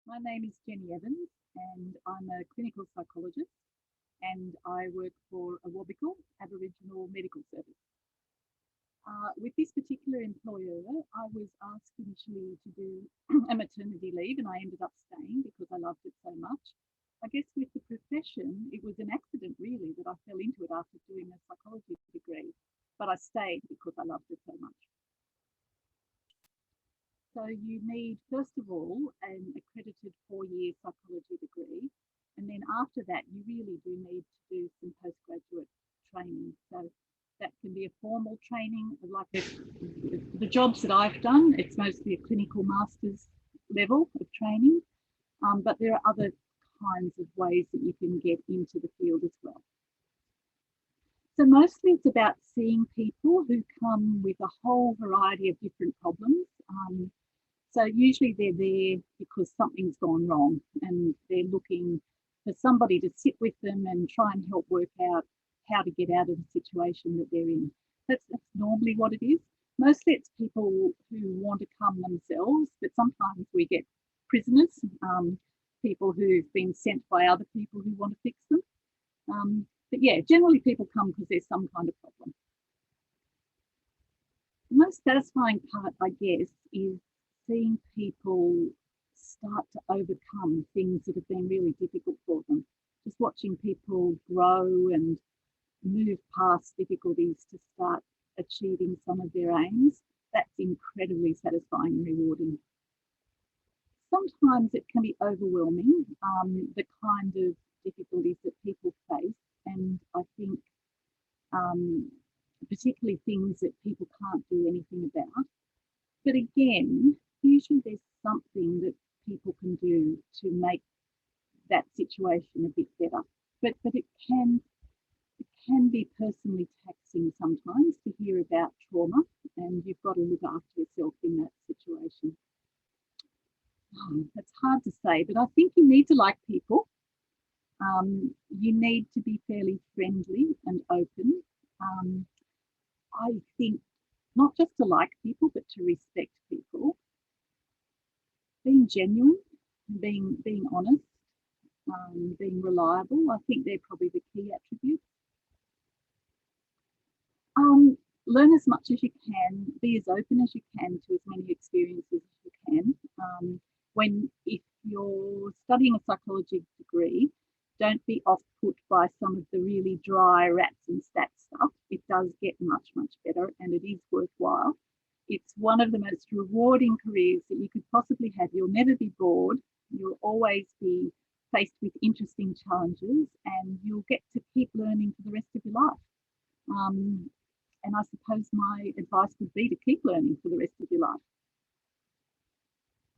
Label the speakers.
Speaker 1: My name is Jenny Evans and I'm a clinical psychologist and I work for a Wabikal Aboriginal Medical Service. With this particular employer, I was asked initially to do a maternity leave and I ended up staying because I loved it so much. I guess with the profession, it was an accident really that I fell into it after doing a psychology degree, but I stayed because I loved it so much. So you need, first of all, an accredited 4-year psychology degree. And then after that, you really do need to do some postgraduate training. So that can be a formal training, like the jobs that I've done, it's mostly a clinical master's level of training. But there are other kinds of ways that you can get into the field as well. So mostly it's about seeing people who come with a whole variety of different problems. So usually they're there because something's gone wrong and they're looking for somebody to sit with them and try and help work out how to get out of the situation that they're in. That's normally what it is. Mostly it's people who want to come themselves, but sometimes we get prisoners, people who've been sent by other people who want to fix them. But yeah, generally people come because there's some kind of problem. The most satisfying part, I guess, is seeing people start to overcome things that have been really difficult for them. Just watching people grow and move past difficulties to start achieving some of their aims, that's incredibly satisfying and rewarding. Sometimes it can be overwhelming, the kind of difficulties that people face, and I think particularly things that people can't do anything about. But again, usually there's something that people can do to make that situation a bit better. But it can be personally taxing sometimes to hear about trauma, and you've got to look after yourself in that situation. It's hard to say, but I think you need to like people. You need to be fairly friendly and open. I think not just to like people, but to respect people. Being genuine, being honest, being reliable. I think they're probably the key attributes. Learn as much as you can, be as open as you can to as many experiences as you can. If you're studying a psychology degree, don't be off put by some of the really dry rats and stats stuff. It does get much, much better and it is worthwhile. It's one of the most rewarding careers that you could possibly have. You'll never be bored. You'll always be faced with interesting challenges and you'll get to keep learning for the rest of your life. And I suppose my advice would be to keep learning for the rest of your life.